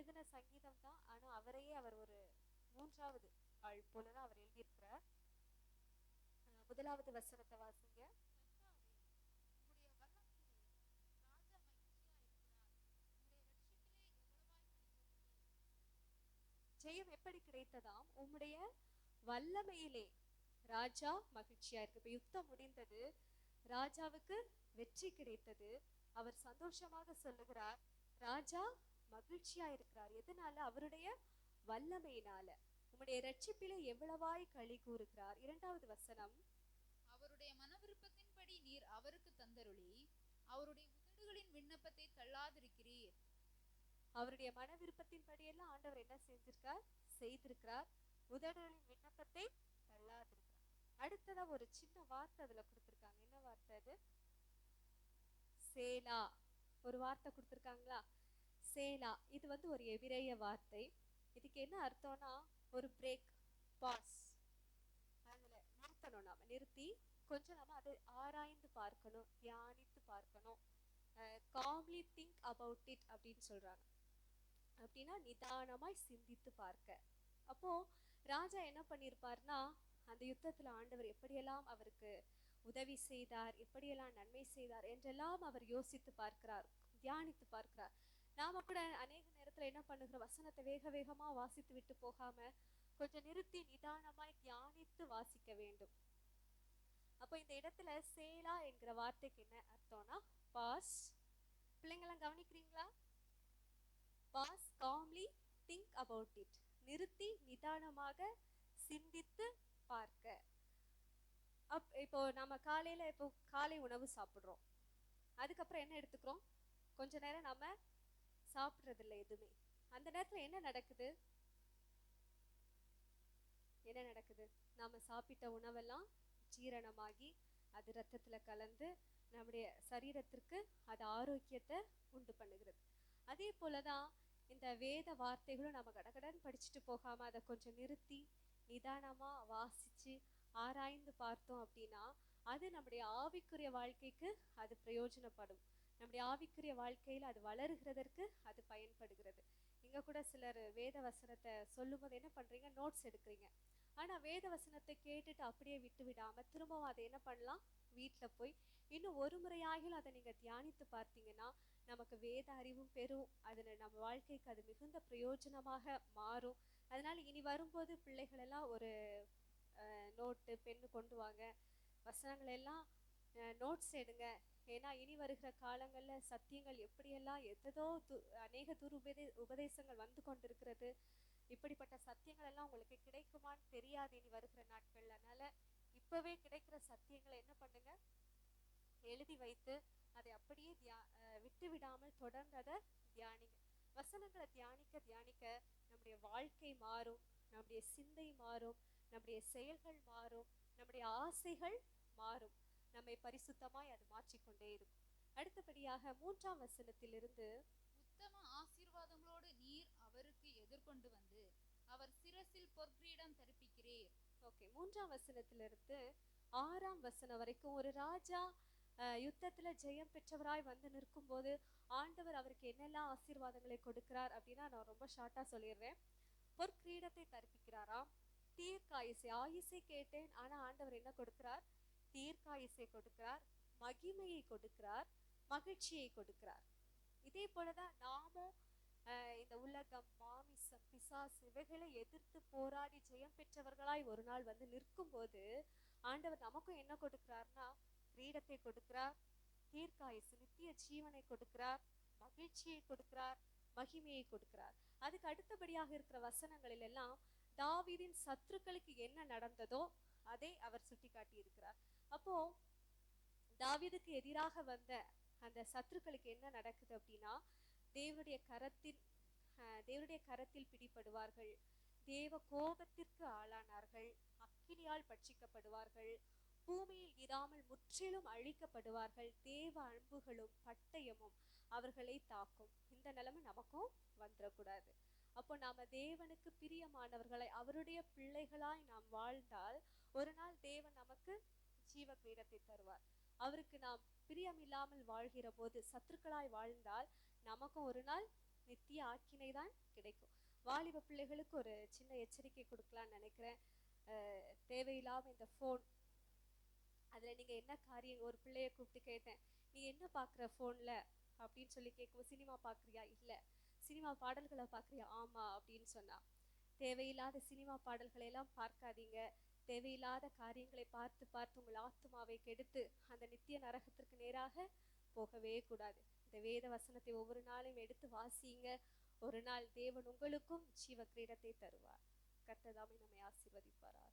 எழுதின சங்கீதம் தான். ஆனா அவரையே அவர் ஒரு மூன்றாவது ஆள் போலதான் அவர் எழுதியிருக்கிறார். முதலாவது வசனத்தை வாசிங்க. ஜெயம் எப்படி கிடைத்ததாம்? உம்முடைய வல்லமையிலே ராஜா மகிழ்ச்சியா இருக்கு. இப்ப யுத்தம் முடிந்தது, ராஜாவுக்கு வெற்றி கிடைத்தது. அவர் சந்தோஷமாக சொல்லுகிறார், ராஜா மகிழ்ச்சியா இருக்கிறார். எதனால? அவருடைய வல்லமையினால. உம்முடைய ரட்சிப்பிலே எவ்வளவாய் களி கூறுகிறார். இரண்டாவது வசனம், அவருடைய மனவிருப்பத்தின்படி நீர் அவருக்கு தந்தருளி அவருடைய உதடுகளின் விண்ணப்பத்தை தள்ளாதிருக்கிறீர். அவருடைய மன விருப்பத்தின்படி எல்லாம் ஆண்டவர் என்ன செஞ்சிருக்கார்? செய்திருக்கிறார். உதடுகளின் விண்ணப்பத்தை தள்ளாதிருக்கிறார். அடுத்ததா ஒரு சின்ன வார்த்தை அதுல கொடுத்திருக்காங்க. என்ன வார்த்தை அது? சேலா. ஒரு வார்த்தை கொடுத்திருக்காங்களா? சேலா. இது வந்து ஒரு எபிரேய வார்த்தை. இதுக்கு என்ன அர்த்தம்னா, ஒரு பிரேக், பாஸ், அதுல நிறுத்தணும். நாம நிறுத்தி கொஞ்சம் நம்ம அதை ஆராய்ந்து பார்க்கணும், தியானித்து பார்க்கணும். காம்லி திங்க் அபவுட் இட் அப்படின்னு சொல்றாங்க. அப்படின்னா நிதானமாய் சிந்தித்து பார்க்க. அப்போ ராஜா என்ன பண்ணிருப்பார்னா, அந்த யுத்தத்துல ஆண்டவர் எப்படியெல்லாம் அவருக்கு உதவி செய்தார், எப்படியெல்லாம் நன்மை செய்தார் என்றெல்லாம் அவர் யோசித்து பார்க்கிறார், தியானித்து பார்க்கிறார். நாம கூட அநேக நேரத்துல என்ன பண்ணுகிறோம்? வசனத்தை வேக வேகமா வாசித்து விட்டு போகாம கொஞ்சம் நிறுத்தி நிதானமாய் தியானித்து வாசிக்க வேண்டும். அப்போ இந்த இடத்துல சேலா என்கிற வார்த்தைக்கு என்ன அர்த்தம்னா, பாஸ். பிள்ளைங்களாம் கவனிக்கிறீங்களா? Boss, calmly think about it. நிறுத்தி நிதானமாக சிந்தித்து பார்க்க. இப்போ நம்ம காலையில இப்போ காலை உணவு சாப்பிடுறோம். அதுக்கப்புறம் என்ன எடுத்துக்கிறோம்? கொஞ்ச நேரம் நம்ம சாப்பிடுறது இல்லை எதுவுமே. அந்த நேரத்துல என்ன நடக்குது? என்ன நடக்குது? நாம சாப்பிட்ட உணவெல்லாம் ஜீரணமாகி அது ரத்தத்துல கலந்து நம்முடைய சரீரத்திற்கு அது ஆரோக்கியத்தை உண்டு பண்ணுகிறது. அதே போலதான் இந்த வேத வார்த்தைகளும் நம்ம கடகடன் படிச்சுட்டு போகாம அதை கொஞ்சம் நிறுத்தி நிதானமா வாசிச்சு ஆராய்ந்து பார்த்தோம் அப்படின்னா அது நம்முடைய ஆவிக்குரிய வாழ்க்கைக்கு அது பிரயோஜனப்படும். நம்முடைய ஆவிக்குரிய வாழ்க்கையில அது வளருகிறதற்கு அது பயன்படுகிறது. இங்க கூட சிலர் வேத வசனத்தை சொல்லும் போது என்ன பண்றீங்க? நோட்ஸ் எடுக்கிறீங்க. ஆனா வேத வசனத்தை கேட்டுட்டு அப்படியே விட்டு விடாம திரும்பவும் அதை என்ன பண்ணலாம்? வீட்டுல போய் இன்னும் ஒரு முறையாகிலும் அதை நீங்க தியானித்து பார்த்தீங்கன்னா நமக்கு வேத அறிவும் பெறும். அதுல நம்ம வாழ்க்கைக்கு அது மிகுந்த பிரயோஜனமாக மாறும். அதனால இனி வரும்போது பிள்ளைகள் எல்லாம் ஒரு நோட்டு பெண்ணு கொண்டு வாங்க, வசனங்கள் எல்லாம் நோட்ஸ் எடுங்க. ஏன்னா இனி வருகிற காலங்கள்ல சத்தியங்கள் எப்படியெல்லாம் எதோ அநேக உபதேசங்கள் வந்து கொண்டிருக்கிறது. இப்படிப்பட்ட சத்தியங்கள் எல்லாம் உங்களுக்கு கிடைக்குமான்னு தெரியாது இனி வருகிற நாட்கள்ல. அதனால இப்பவே கிடைக்கிற சத்தியங்களை என்ன பண்ணுங்க? எழுதி வைத்து அதை அப்படியே விட்டு விடாமல் தொடர்ந்து அதை தியானிங்க. வசனங்களை தியானிக்க தியானிக்க நம்முடைய வாழ்க்கை மாறும், நம்முடைய சிந்தை மாறும், நம்முடைய செயல்கள் மாறும், நம்முடைய ஆசைகள் மாறும். நம்மை பரிசுத்தமாய் அது மாற்றிக்கொண்டே இருக்கும். அடுத்தபடியாக 3ஆம் வசனத்திலிருந்து, உத்தம ஆசீர்வாதங்களோடு நீர் அவருக்கு எதிர்கொண்டு வந்து அவர் சிரசில் பொற்கிரீடம் தரிப்பிக்கிறீர். ஓகே, 3ஆம் வசனத்திலிருந்து 6ஆம் வசனம் வரைக்கும் ஒரு ராஜா யுத்தத்துல ஜெயம் பெற்றவராய் வந்து நிற்கும் போது ஆண்டவர் அவருக்கு என்னெல்லாம் ஆசீர்வாதங்களை கொடுக்கிறார் அப்படின்னா நான் ரொம்ப ஷார்ட்டா சொல்லிடுறேன். பொற்கிரீடத்தை தரிப்பிக்கிறாராம். தீர்க்காயுசை, ஆயுசை கேட்டேன், ஆனா ஆண்டவர் என்ன கொடுக்கிறார்? தீர்க்காயுசை கொடுக்கிறார், மகிமையை கொடுக்கிறார், மகிழ்ச்சியை கொடுக்கிறார். இதே போலதான் நாமும் இந்த உலகம், மாமிசம், பிசாசு இவைகளை எதிர்த்து போராடி ஜெயம் பெற்றவர்களாய் ஒரு நாள் வந்து நிற்கும் போது ஆண்டவர் நமக்கும் என்ன கொடுக்கிறார்னா கிரீடத்தை கொடுக்கிறார், தீர்க்காயுசு நித்திய ஜீவனை கொடுக்கிறார், மகிழ்ச்சியை கொடுக்கிறார், மகிமையை கொடுக்கிறார். அதுக்கு அடுத்தபடியாக இருக்கிற வசனங்களில் எல்லாம் தாவீதின் சத்துருக்களுக்கு என்ன நடந்ததோ அதை அவர் சுட்டி காட்டி இருக்கிறார். அப்போ தாவீதுக்கு எதிராக வந்த அந்த சத்துருக்களுக்கு என்ன நடக்குது அப்படின்னா தேவனுடைய கரத்தில் பிடிபடுவார்கள், தேவ கோபத்திற்கு ஆளானார்கள், அக்கினியால் பட்சிக்கப்படுவார்கள், பூமியில் இராமல் முற்றிலும் அழிக்கப்படுவார்கள், தேவ அன்புகளும் பட்டயமும் அவர்களை தாக்கும். இந்த நிலைமை நமக்கும் வந்துடக்கூடாது. அப்போ நாம தேவனுக்கு பிரியமானவர்களை, அவருடைய பிள்ளைகளாய் நாம் வாழ்ந்தால் ஒரு நாள் தேவன் நமக்கு ஜீவ கிரீடத்தை தருவார். அவருக்கு நாம் பிரியமில்லாமல் வாழ்கிற போது, சத்துருக்களாய் வாழ்ந்தால் நமக்கும் ஒரு நாள் நித்திய ஆக்கினை தான் கிடைக்கும். வாலிப பிள்ளைகளுக்கு ஒரு சின்ன எச்சரிக்கை கொடுக்கலான்னு நினைக்கிறேன். தேவையில்லாம இந்த ஃபோன், அதில் நீங்கள் என்ன காரியம், ஒரு பிள்ளைய கூப்பிட்டு கேட்டேன், நீ என்ன பார்க்குற ஃபோனில் அப்படின்னு சொல்லி கேட்கும்போது, சினிமா பார்க்குறியா? இல்லை. சினிமா பாடல்களை பார்க்குறியா? ஆமாம் அப்படின்னு சொன்னா. தேவையில்லாத சினிமா பாடல்களை எல்லாம் பார்க்காதீங்க. தேவையில்லாத காரியங்களை பார்த்து பார்த்து உங்கள் ஆத்துமாவை கெடுத்து அந்த நித்திய நரகத்திற்கு நேராக போகவே கூடாது. இந்த வேத வசனத்தை ஒவ்வொரு நாளும் எடுத்து வாசியுங்க. ஒரு நாள் தேவன் உங்களுக்கும் ஜீவ கிரீடத்தை தருவார். கர்த்தர் தாமே நம்மை ஆசீர்வதிப்பாராக.